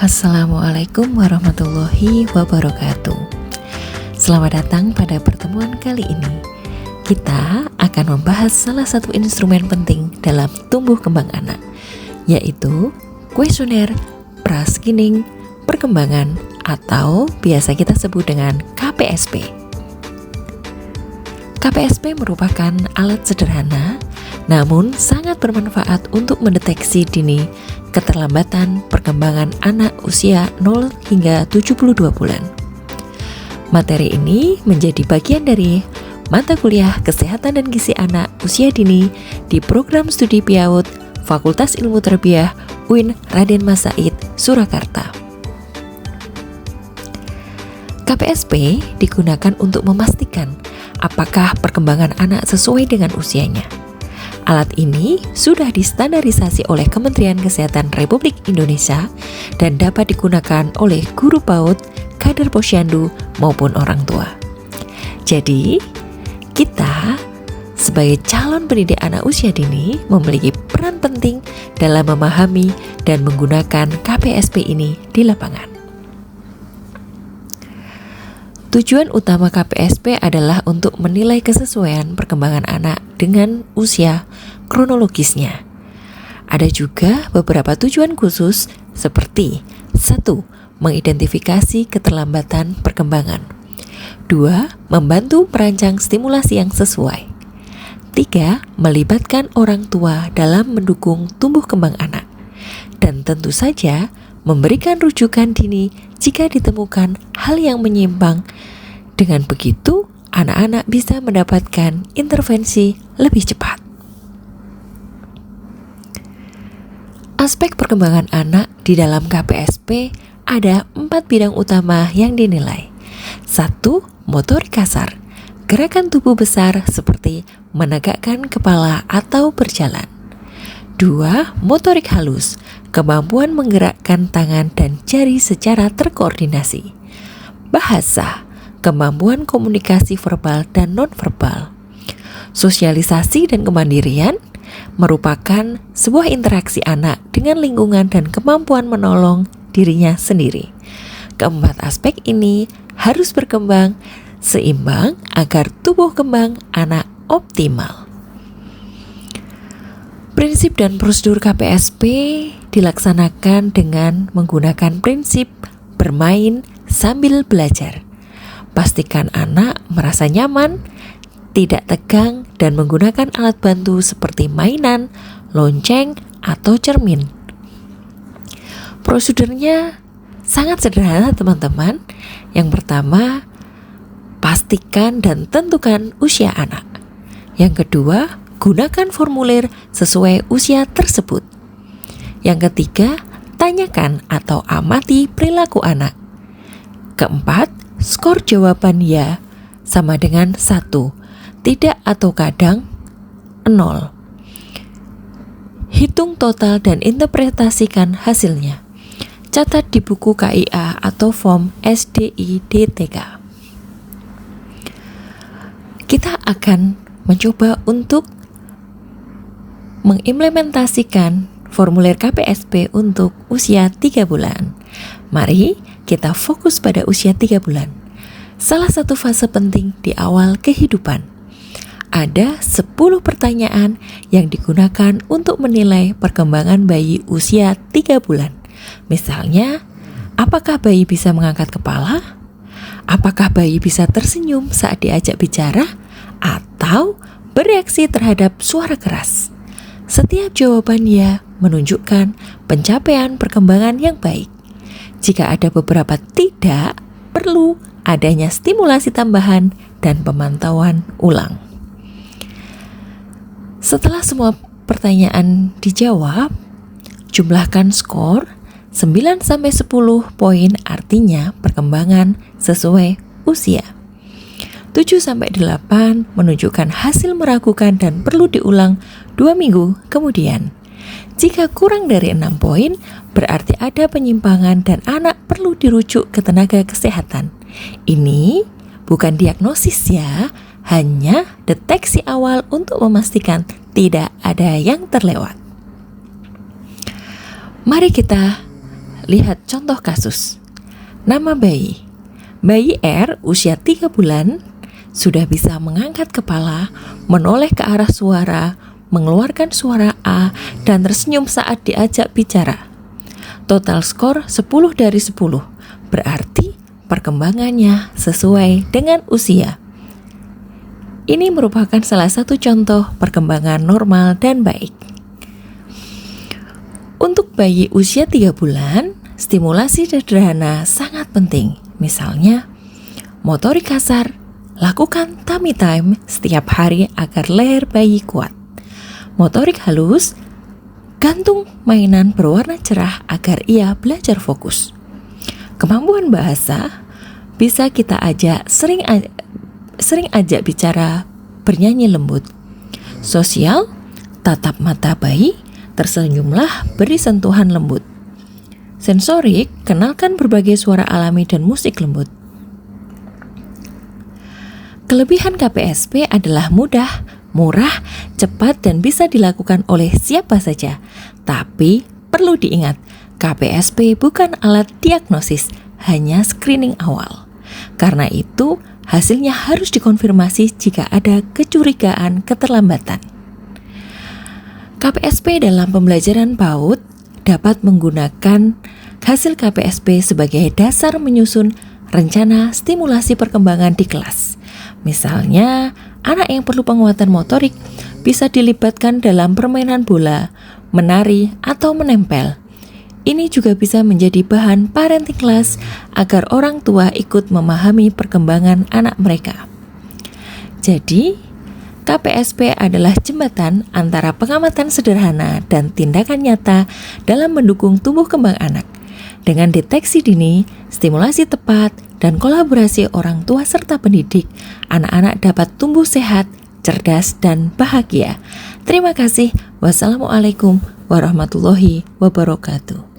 Assalamualaikum warahmatullahi wabarakatuh. Selamat datang pada pertemuan kali ini. Kita akan membahas salah satu instrumen penting dalam tumbuh kembang anak, yaitu kuesioner pra-screening perkembangan atau biasa kita sebut dengan KPSP. KPSP merupakan alat sederhana namun sangat bermanfaat untuk mendeteksi dini keterlambatan perkembangan anak usia 0 hingga 72 bulan. Materi ini menjadi bagian dari mata kuliah Kesehatan dan Gizi Anak Usia Dini di Program Studi PIAUD Fakultas Ilmu Tarbiyah UIN Raden Mas Said, Surakarta. KPSP digunakan untuk memastikan apakah perkembangan anak sesuai dengan usianya. Alat ini sudah distandarisasi oleh Kementerian Kesehatan Republik Indonesia dan dapat digunakan oleh guru PAUD, kader posyandu, maupun orang tua. Jadi, kita sebagai calon pendidik anak usia dini memiliki peran penting dalam memahami dan menggunakan KPSP ini di lapangan. Tujuan utama KPSP adalah untuk menilai kesesuaian perkembangan anak dengan usia kronologisnya. Ada juga beberapa tujuan khusus seperti 1. Mengidentifikasi keterlambatan perkembangan. 2. Membantu merancang stimulasi yang sesuai. 3. Melibatkan orang tua dalam mendukung tumbuh kembang anak. Dan tentu saja memberikan rujukan dini jika ditemukan hal yang menyimpang. Dengan begitu, anak-anak bisa mendapatkan intervensi lebih cepat. Aspek perkembangan anak di dalam KPSP ada 4 bidang utama yang dinilai. 1. Motorik kasar, gerakan tubuh besar seperti menegakkan kepala atau berjalan. 2. Motorik halus, kemampuan menggerakkan tangan dan jari secara terkoordinasi. Bahasa, kemampuan komunikasi verbal dan nonverbal. Sosialisasi dan kemandirian merupakan sebuah interaksi anak dengan lingkungan dan kemampuan menolong dirinya sendiri. Keempat aspek ini harus berkembang seimbang agar tumbuh kembang anak optimal. Prinsip dan prosedur KPSP dilaksanakan dengan menggunakan prinsip bermain sambil belajar. Pastikan anak merasa nyaman, tidak tegang, dan menggunakan alat bantu seperti mainan, lonceng, atau cermin. Prosedurnya sangat sederhana, teman-teman. Yang pertama, pastikan dan tentukan usia anak. Yang kedua, gunakan formulir sesuai usia tersebut. Yang ketiga, tanyakan atau amati perilaku anak. Keempat, skor jawaban ya sama dengan 1, tidak atau kadang 0. Hitung total dan interpretasikan hasilnya. Catat di buku KIA atau form SDIDTK. Kita akan mencoba untuk mengimplementasikan formulir KPSP untuk usia 3 bulan. Mari kita fokus pada usia 3 bulan. Salah satu fase penting di awal kehidupan. Ada 10 pertanyaan yang digunakan untuk menilai perkembangan bayi usia 3 bulan. Misalnya, apakah bayi bisa mengangkat kepala? Apakah bayi bisa tersenyum saat diajak bicara? Atau bereaksi terhadap suara keras? Setiap jawaban ya menunjukkan pencapaian perkembangan yang baik. Jika ada beberapa tidak, perlu adanya stimulasi tambahan dan pemantauan ulang. Setelah semua pertanyaan dijawab, jumlahkan skor 9-10 poin, artinya perkembangan sesuai usia. 7-8 menunjukkan hasil meragukan dan perlu diulang 2 minggu kemudian. Jika kurang dari 6 poin, berarti ada penyimpangan dan anak perlu dirujuk ke tenaga kesehatan. Ini bukan diagnosis ya, hanya deteksi awal untuk memastikan tidak ada yang terlewat. Mari kita Lihat contoh kasus. Nama bayi. Bayi R usia 3 bulan sudah bisa mengangkat kepala, menoleh ke arah suara, mengeluarkan suara A, dan tersenyum saat diajak bicara. Total skor 10 dari 10, berarti perkembangannya sesuai dengan usia. Ini merupakan salah satu contoh perkembangan normal dan baik. Untuk bayi usia 3 bulan, stimulasi sederhana sangat penting. Misalnya, motorik kasar, lakukan tummy time setiap hari agar leher bayi kuat. Motorik halus, gantung mainan berwarna cerah agar ia belajar fokus. Kemampuan bahasa, bisa kita sering ajak bicara, bernyanyi lembut. Sosial, tatap mata bayi, tersenyumlah, beri sentuhan lembut. Sensorik, kenalkan berbagai suara alami dan musik lembut. Kelebihan KPSP adalah mudah, murah, cepat, dan bisa dilakukan oleh siapa saja. Tapi perlu diingat, KPSP bukan alat diagnosis, hanya screening awal. Karena itu, hasilnya harus dikonfirmasi jika ada kecurigaan keterlambatan. KPSP dalam pembelajaran PAUD dapat menggunakan hasil KPSP sebagai dasar menyusun rencana stimulasi perkembangan di kelas. Misalnya, anak yang perlu penguatan motorik bisa dilibatkan dalam permainan bola, menari, atau menempel. Ini juga bisa menjadi bahan parenting class agar orang tua ikut memahami perkembangan anak mereka. Jadi, KPSP adalah jembatan antara pengamatan sederhana dan tindakan nyata dalam mendukung tumbuh kembang anak. Dengan deteksi dini, stimulasi tepat, dan kolaborasi orang tua serta pendidik, anak-anak dapat tumbuh sehat, cerdas, dan bahagia. Terima kasih. Wassalamualaikum warahmatullahi wabarakatuh.